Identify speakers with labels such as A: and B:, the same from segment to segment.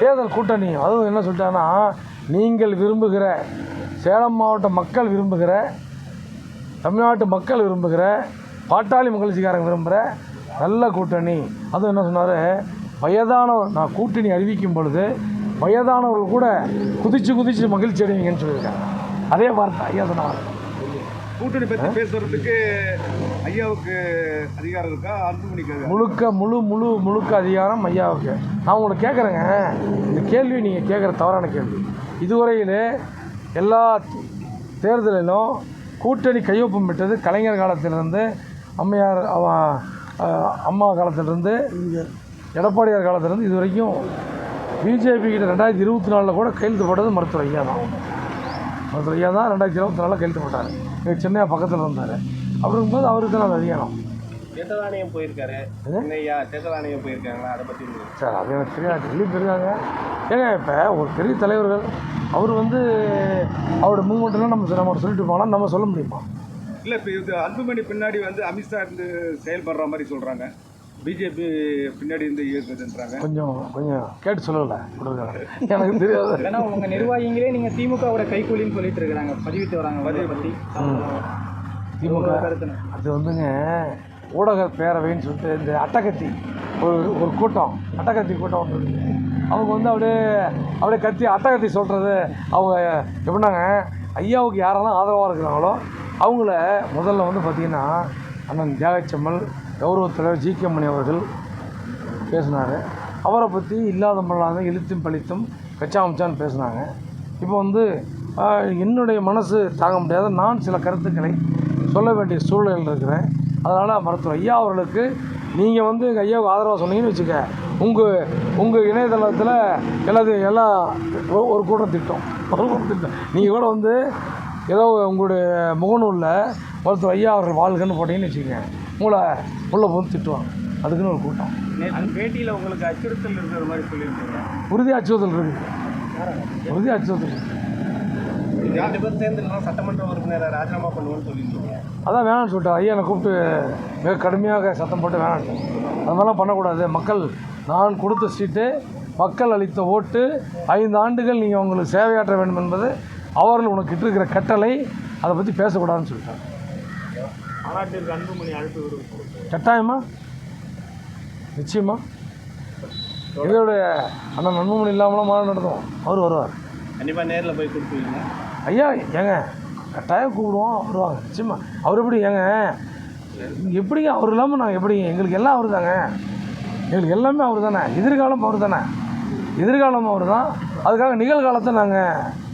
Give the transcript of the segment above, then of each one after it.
A: தேர்தல் கூட்டணி அதுவும் என்ன சொல்லிட்டாங்கன்னா, நீங்கள் விரும்புகிற சேலம் மாவட்ட மக்கள் விரும்புகிற, தமிழ்நாட்டு மக்கள் விரும்புகிற, பாட்டாளி மகிழ்ச்சிக்காரங்க விரும்புகிற நல்ல கூட்டணி. அதுவும் என்ன சொன்னார், வயதானவர் நான் கூட்டணி அறிவிக்கும் பொழுது வயதானவர்கள் கூட குதிச்சு மகிழ்ச்சி அடைவீங்கன்னு சொல்லியிருக்காங்க. அதே வார்த்தை ஐயா சொன்னாங்க.
B: கூட்டணி பற்றி பேசுறதுக்கு ஐயாவுக்கு அதிகாரம் இருக்கா, அன்புமணிக்கு
A: முழுக்க அதிகாரம் ஐயாவுக்கு. நான் உங்களை கேட்குறேங்க, இந்த கேள்வி நீங்கள் கேட்குற தவறான கேள்வி. இதுவரையில் எல்லா தேர்தலிலும் கூட்டணி கையொப்பம் பெற்றது கலைஞர் காலத்திலிருந்து, அம்மையார் அம்மா காலத்திலிருந்து, எடப்பாடியார் காலத்திலிருந்து இது வரைக்கும் பிஜேபி கிட்ட 2024 கூட கையெழுத்து போட்டது மருத்துவர் ஐயா தான். மருத்துவர் ஐயா தான் 2024 கையெழுத்து போட்டார். எங்கள் சென்னையா பக்கத்தில் இருந்தார். அப்படி இருக்கும்போது அவருக்கு தான் அது அதிகாரம்.
C: தேர்தல் ஆணையம் போயிருக்காரு, தேர்தல் ஆணையம் போயிருக்காங்களா, அதை பற்றி
A: சார் அது எனக்கு தெரியாது. டெல்லி போயிருக்காங்க. ஏங்க இப்போ ஒரு பெரிய தலைவர்கள் அவர் அவரோட மூவ்மெண்ட்லாம் நம்ம சொல்லிட்டு போகலாம், நம்ம சொல்ல முடியுமா?
B: இல்லை, இப்போ இது அன்புமணி பின்னாடி அமித்ஷா இருந்து செயல்படுற மாதிரி சொல்கிறாங்க, பிஜேபி பின்னாடி இருந்து இயக்குதுன்றாங்க.
A: கொஞ்சம் கேட்டு சொல்லலை எனக்கு தெரியாது.
C: ஏன்னா உங்கள் நிர்வாகிகளே நீங்கள் திமுகவோட கைக்கூலின்னு சொல்லிட்டு இருக்கிறாங்க, பதிவிட்டு வராங்க. பதிவை பற்றி
A: திமுக அது ஊடக பேரவைன்னு சொல்லிட்டு இந்த அட்டகத்தி ஒரு கூட்டம், அட்டகத்தி கூட்டம் வந்துருக்கு. அவங்க அப்படியே கத்தி அட்டகத்தி சொல்கிறது. அவங்க எப்படின்னாங்க, ஐயாவுக்கு யாரெல்லாம் ஆதரவாக இருக்கிறாங்களோ அவங்கள முதல்ல பார்த்திங்கன்னா அண்ணன் தியாகச்செம்மல், கௌரவ தலைவர் ஜி.கே. மணி அவர்கள் பேசினார். அவரை பற்றி இல்லாத மல்லாத இழுத்தும் பழித்தும் கச்சாமச்சான்னு பேசினாங்க. இப்போ என்னுடைய மனசு தாங்க முடியாத நான் சில கருத்துக்களை சொல்ல வேண்டிய சூழ்நிலையில் இருக்கிறேன். அதனால் மருத்துவர் ஐயா அவர்களுக்கு நீங்கள் எங்கள் ஐயாவுக்கு ஆதரவாக சொன்னீங்கன்னு வச்சுக்க, உங்கள் இணையதளத்தில் எல்லாம் ஒரு கூட்டம் திட்டம் நீங்கள் கூட ஏதோ உங்களுடைய முகநூலில் மருத்துவர் ஐயா அவர்கள் வாழ்கன்னு போட்டிங்கன்னு வச்சுக்கோங்க, உள்ள போது திட்டுவாங்க. அதுக்குன்னு ஒரு கூட்டம்.
C: பேட்டியில் உங்களுக்கு அச்சுறுத்தல் இருக்கிற மாதிரி சொல்லியிருக்கீங்க.
A: உறுதி அச்சுறுத்தல் இருக்குது.
C: சட்டமன்ற உறுப்பினரை ராஜினாமா பண்ணுவோன்னு சொல்லியிருக்கீங்க.
A: அதான் வேணான்னு சொல்லிட்டார் ஐயா. என்னை கூப்பிட்டு மிக கடுமையாக சத்தம் போட்டு வேணான்னு, அது மாதிரிலாம் பண்ணக்கூடாது. மக்கள் நான் கொடுத்த சீட்டு, மக்கள் அளித்த ஓட்டு, 5 ஆண்டுகள் நீங்கள் உங்களுக்கு சேவையாற்ற வேண்டும் என்பது அவர்கள் உனக்கு இருக்கிற கட்டளை, அதை பற்றி பேசக்கூடாதுன்னு சொல்லிட்டாங்க.
C: மாநாட்டிற்கு அன்புமணி அழைப்பு விடுவோம்.
A: கட்டாயமா, நிச்சயமா. எங்களுடைய அண்ணன் அன்புமணி இல்லாமலாம் மாநாடு நடத்தும். அவர் வருவார்.
C: கண்டிப்பாக நேரில் போய் கொடுத்துருவீங்க
A: ஐயா. கட்டாயம் கூப்பிடுவோம், வருவாங்க நிச்சயமா. அவர் எப்படிங்க அவர் இல்லாமல் நாங்கள் எப்படிங்க? எங்களுக்கு எல்லாம் அவர் தாங்க, எங்களுக்கு எல்லாமே அவர் தானே. எதிர்காலம் அவர் தானே, எதிர்காலம் அவர் தான். அதுக்காக நிகழ்காலத்தை நாங்கள்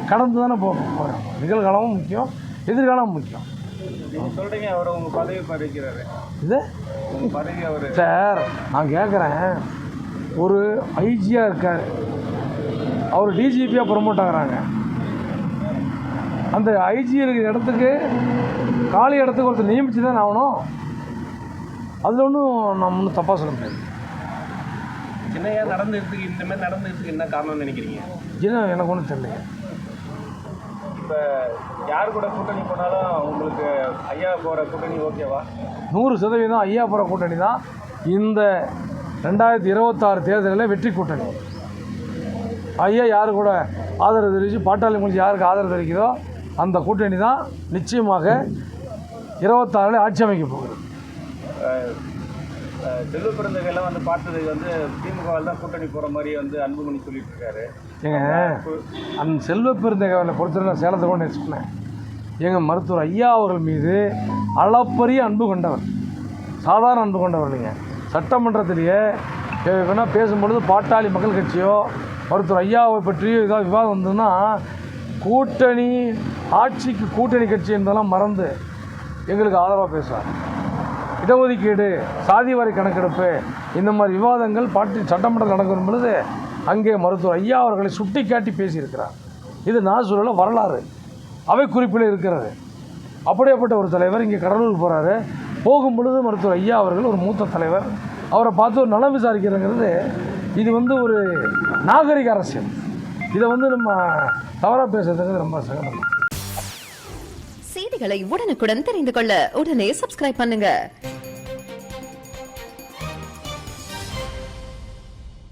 A: கடந்து தானே போகிறோம். நிகழ்காலமும் முக்கியம், எதிர்காலமும் முக்கியம்.
C: சொல்கிறீங்க அவர் உங்கள் பதவி பறிக்கிறாரு.
A: இது
C: உங்கள் பதவி அவர்
A: சார், நான் கேட்குறேன், ஒரு ஐஜியாக இருக்கார், அவர் டிஜிபியாக ப்ரொமோட் ஆகிறாங்க. அந்த ஐஜி இருக்கிற இடத்துக்கு காலி இடத்துக்கு ஒருத்தர் நியமித்து தான் ஆகணும். அதில் நம்ம ஒன்றும் தப்பாக சொல்ல முடியாது.
C: சின்னையா நடந்துக்கிறதுக்கு இந்த மாதிரி நடந்துக்கிறதுக்கு என்ன காரணம்னு நினைக்கிறீங்க?
A: எனக்கு ஒன்றும் தெரியல.
C: இப்போ யார் கூட கூட்டணி போனாலும் உங்களுக்கு ஐயா போகிற கூட்டணி ஓகேவா?
A: 100% ஐயா போகிற கூட்டணி தான் இந்த 2026 தேர்தலில் வெற்றி கூட்டணி. ஐயா யாரு கூட ஆதரவு தெரிவித்து, பாட்டாளி மகிழ்ச்சி யாருக்கு ஆதரவு தெரிவிக்கிறதோ அந்த கூட்டணி தான் நிச்சயமாக 26 ஆட்சி அமைக்க போகுது.
C: செல்வ பிறந்தகையெல்லாம் பார்த்ததுக்கு திமுகவில் தான் கூட்டணி போகிற மாதிரி அன்புமணி சொல்லிட்டு இருக்காரு.
A: அந்த செல்வ பெருந்தகையை பொறுத்தவரை நான் சேலத்தை கூட சொன்னேன். எங்கள் மருத்துவர் ஐயா அவர்கள் மீது அளப்பரிய அன்பு கொண்டவர், சாதாரண அன்பு கொண்டவர் இல்லைங்க. சட்டமன்றத்திலேயே வேணால் பேசும்பொழுது பாட்டாளி மக்கள் கட்சியோ மருத்துவர் ஐயாவை பற்றியோ ஏதாவது விவாதம் வந்ததுன்னா, கூட்டணி ஆட்சிக்கு கூட்டணி கட்சி என்பதெல்லாம் மறந்து எங்களுக்கு ஆதரவாக பேசுவார். இடஒதுக்கீடு, சாதிவாரி கணக்கெடுப்பு, இந்த மாதிரி விவாதங்கள் சட்டமன்றத்தில் நடக்கும் பொழுது அங்கே மருத்துவர் ஐயா அவர்களை சுட்டி காட்டி பேசியிருக்கிறார். இது நான் சொல்லல, வரலாறு அவை குறிப்பில் இருக்கிறது. அப்படியேப்பட்ட ஒரு தலைவர் இங்கே கடலூருக்கு போகிறாரு. போகும் பொழுது மருத்துவர் ஐயா அவர்கள் ஒரு மூத்த தலைவர், அவரை பார்த்து ஒரு நலம் விசாரிக்கிறதுங்கிறது இது ஒரு நாகரிக அரசியல். இதை நம்ம தவறாக பேசுறதுங்கிறது ரொம்ப சங்கடம்.
D: செய்திகளை உடனுக்குடன் தெரிந்து கொள்ள உடனே சப்ஸ்கிரைப் பண்ணுங்க.